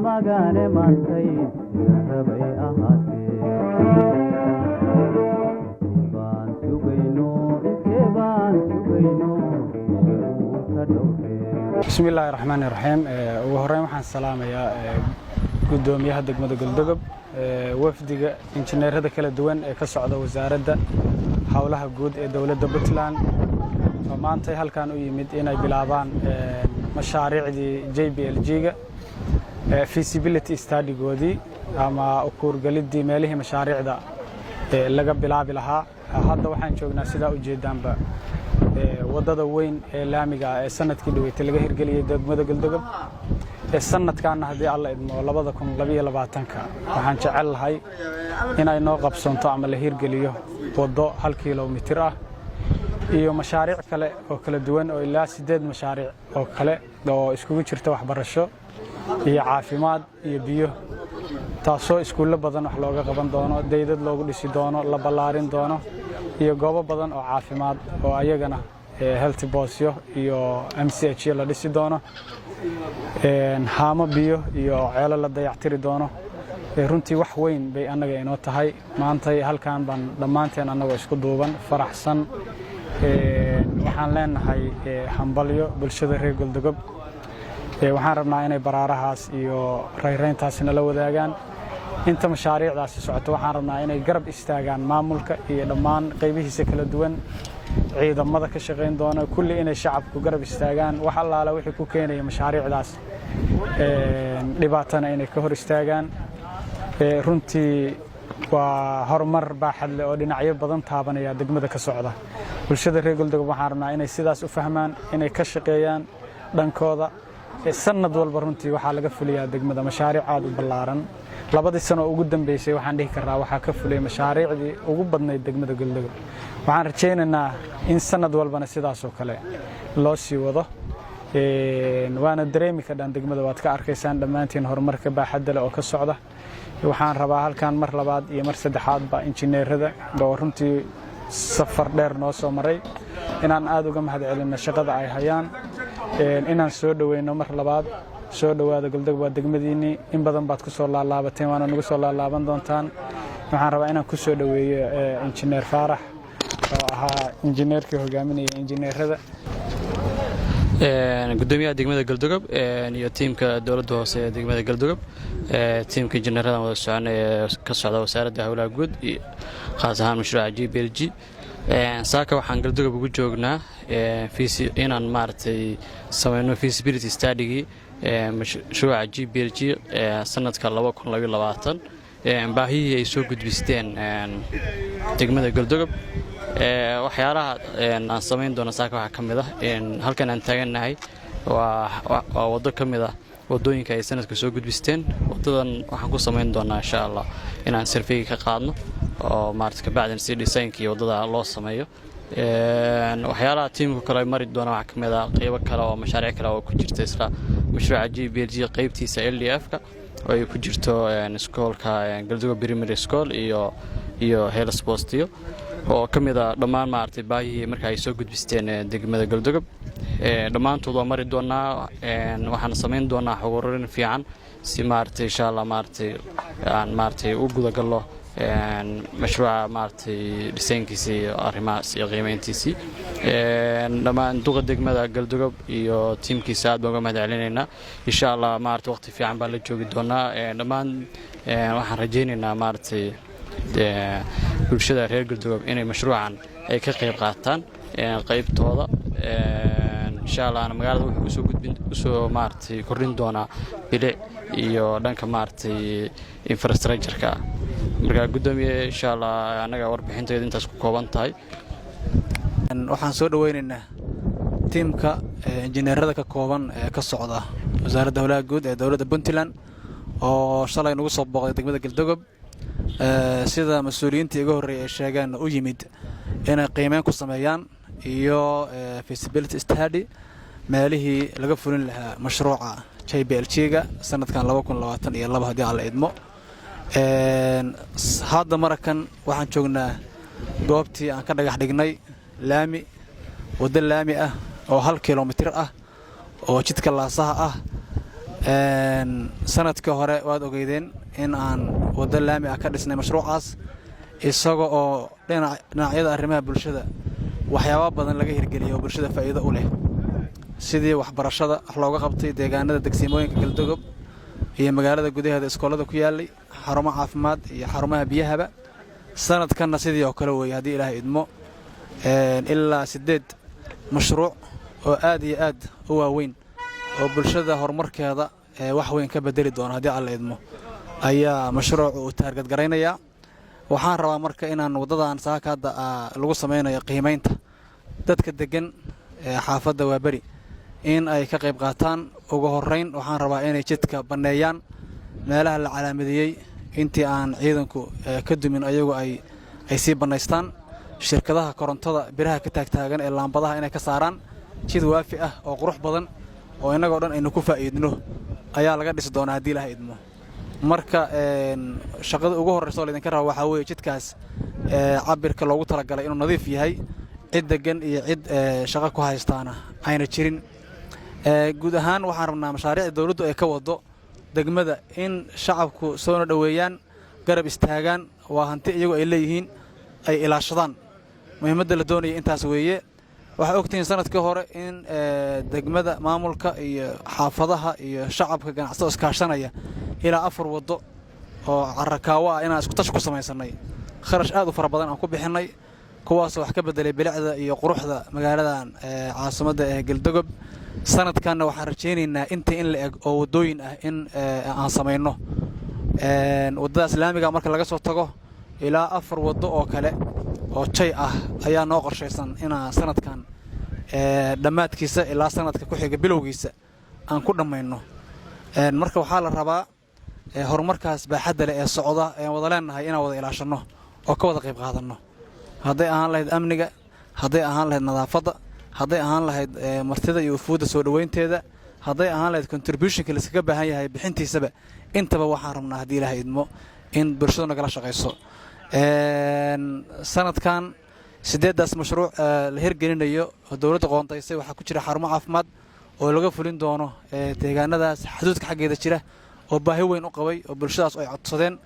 magane mantay rabay ahate baan sugayno bismillaahi raxmaani raxiim ugu horeyn waxaan salaamayaa gudoomiyaha degmada Galdogob wafdiga injineerada kala duwan ee ka socda wasaaradda hawlaha guud ee dawladda Puntland oo maanta halkan u yimid inay bilaabaan mashaariicdii JPLG-ga feasibility study-goodii ama ukurgalidii meelihii mashaariicda laga bilaabi lahaa hadda waxaan joognaa sida u jeedaanba wadada weyn ee laamiga ee sanadkii dhaweeyay laga hirgeliyay degmada Galdogob sanadkan hadii alla idmo 2022 waxaan jecel lahay in ay noo qabsanto ama la hirgeliyo wado 1 kiiloomitir ah iyo mashaariic kale oo kala duwan oo ilaa 8 mashaariic oo kale oo iskugu jirta waxbarasho iyo caafimaad iyo biyo taasoo iskuulo badan wax looga qaban doono deydad loogu dhisi doono la balaarin doono iyo goobo badan oo caafimaad oo ayagana health boosyo iyo MCH la dhisi doono haamo biyo iyo ceelo la dayactiri doono runtii wax weyn bay anaga inoo tahay maanta halkaan baan dhamaanteen anagoo isku duuban faraxsan waxaan leenahay hambalyo bulshada reer Galdogob waxaan rabnaa inay baraarahaas iyo rayrayntaas la wadaagaan inta mashaariicdaasi socoto waxaan rabnaa inay garab istaagaan maamulka iyo dhammaan qaybihiisa kala duwan ciidamada ka shaqeyn doona kulli inay shacabku garab istaagaan wax allaala wixii ku keenaya mashaariicdaas dhibaatana inay ka hor istaagaan runtii waa horumar baaxad leh oo dhinacyo badan taabanaya degmada ka socda bulshada reer Galdogob waxaan rabnaa inay sidaas u fahmaan inay ka shaqeeyaan dhankooda sanad walba runtii waxa laga fuliyaa degmada mashaariic aad u ballaaran labadii sano ugu dambeysay waxaan dhihi karaa waxa ka fulay mashaariicdii ugu badnayd degmada Galdogob waxaan rajaynaynaa in sanad walbana sidaas oo kale loo sii wado waana dareemi ka dhan degmada waad ka arkaysaan dhamaantiin horumarka baaxadda leh oo ka socda waxaan rabaa halkan mar labaad iyo mar saddexaad ba injineerada oo runtii safar dheer noo soo maray inaan aad uga mahadcelino shaqada ay hayaan inaan soo dhaweyno mar labaad soo dhawaada Galdogob waa degmadiini in badan baad ku soo laalaabateen waana nagu soo laalaaban doontaan waxaan rabaa inaan ku soo dhaweeyo injineer Faarax oo ahaa injineerkii hogaaminaya injineerada gudoomiyaha degmada Galdogob iyo tiimka dawladda hoose ee degmada Galdogob tiimka injineerada wada soconaya ka socda wasaaradda hawlaha guud iyo khaas ahaan mashruuca JPLG saaka waxaan Galdogob ugu joognaa inaan maartay sameeyno feasibility study-gi mashruuca JPLG sanadka 2022 baahiyii ay soo gudbisteen degmada Galdogob waxyaalaha aan sameyn doono saaka waxa kamid ah halkan aan taaganahay waa wado kamid ah wadooyinka ay sanadka soo gudbisteen wadadan waxaan ku sameyn doonaa insha Allah inaan survey ka qaadno oo maartay bacdan si design-kii wadada loo sameeyo waxyaalaha tiimku kale mari doona waxa kamid ah qaybo kale oo mashaariic kale oo ku jirta isla mashruuca JPLG qaybtiisa LDF-ka oo ay ku jirto iskoolka Galdogob Primary School iyo Health Post-yo oo kamid ah dhammaan maartay baahiyii marka ay soo gudbisteen degmada Galdogob dhamaantood waa mari doonaa waxaan sameyn doonaa xogororin fiican si maartay insha Allah maartay u guda galo mashruuca maartay design-kiisa iyo arrimahaas iyo qiimeyntiisa dhammaan duqa degmada Galdogob iyo tiimkiisa aad baan uga mahadcelinaynaa insha Allah maartay waqti fiican baan la joogi doonaa dhammaan waxaan rajaynaynaa maartay bulshada reer Galdogob inay mashruucan ay ka qayb qaataan qaybtooda insha Allah magaalada wuxuu soo maartay kordhin doonaa bilic iyo dhanka maartay infrastructure-ka marka gudoomiye insha Allah anaga warbixinteeda intaas ku kooban tahay waxaan soo dhaweynaynaa tiimka injineerada ka kooban ee ka socda wasaaradda hawlaha guud ee dawladda Puntland oo shalay nagu soo booqday degmada Galdogob sida mas'uuliyiinta iga horeeyay ay sheegeen u yimid inay qiimeyn ku sameeyaan iyo feasibility study meelihii laga fulin lahaa mashruuca JPLG-ga sanadkan 2022 hadii aan la idmo hadda marakan waxaan joognaa goobtii aan ka dhagax dhignay laami wada laami ah oo 1 kiiloomitir ah oo jidka laasaha ah sanadkii hore waad ogeydeen in aan waddo laami ah ka dhisnay mashruucaas isaga oo dhinacyada arrimaha bulshada waxyaabo badan laga hirgeliyay oo bulshada faa'iido u leh sidii waxbarashada wax looga qabtay deegaanada degsiimooyinka galdogob iyo magaalada gudaheeda iskoolada ku yaalay xarumo caafimaad iyo xarumaha biyahaba sanadkanna sidii oo kale weeye haddii ilaahay idmo ilaa 8 mashruuc oo aad iyo aad u waaweyn oo bulshada horumarkeeda wax weyn ka bedeli doona haddii alla idmo ayaa mashruucu u taargad garaynayaa waxaan rabaa marka inaan waddadan saaka hadda lagu samaynayo qiimaynta dadka degan xaafadda Waabari in ay ka qayb qaataan ugu horeyn waxaan rabaa inay jidka baneeyaan meelaha la calaamadeeyay intii aan ciidanku ka dumin ayagu ay sii baneystaan shirkadaha korontada biraha ka taagtaagan ee laambadaha inay ka saaraan jid waafi ah oo qurux badan oo inagoo dhan aynu ku faa'iidno ayaa laga dhisi doonaa haddii ilaahay idmo marka shaqada ugu horeysa oo idinka rabo waxaa weeye jidkaas cabirka loogu talagalay inuu nadiif yahay cid degan iyo cid shaqo ku haystaana ayna jirin guud ahaan waxaan rabnaa mashaariicda dawladdu ay ka wado degmada in shacabku soo dhaweeyaan garab istaagaan waa hanti iyagu ay leeyihiin ay ilaashadaan muhiimadda la doonaya intaas weeye waxaa ogtihiin sanadkii hore in degmada maamulka iyo xaafadaha iyo shacabka ganacsatada iskaashanaya ilaa 4 waddo oo carakaawo ah inaan isku tash ku samaysanay kharash aad u fara badan aan ku bixinay kuwaas wax ka bedelay bilicda iyo quruxda magaaladan caasimadda ee Galdogob sanadkan waxaan rajaynaynaa inta in la eg oo wadooyin ah in aan sameeyno wadada islaamiga marka laga soo tago ilaa 4 waddo oo kale oo jay ah ayaa noo qorsheysan inaan sanadkan dhamaadkiisa ilaa sanadka ku xiga bilowgiisa aan ku dhamayno marka waxaa la rabaa horumarkaas baaxadda leh ee socda ee wada leenahay inaan wada ilaashano oo ka wada qayb qaadano hadday ahaan lahayd amniga hadday ahaan lahayd nadaafadda hadday ahaan lahayd martida iyo ufuudda soo dhaweynteeda hadday ahaan lahayd contributionka la iskaga baahan yahay bixintiisaba intaba waxaan rabnaa haddii ilaahay idmo in bulshadu nagala shaqayso sanadkan 8daas mashruuc la hirgelinayo oo dawladda qoontaysay waxaa ku jira xarumo caafimaad oo laga fulin doono deegaanadaas xuduudka xaggeeda jira oo baahi weyn u qabay oo bulshadaas ay codsadeen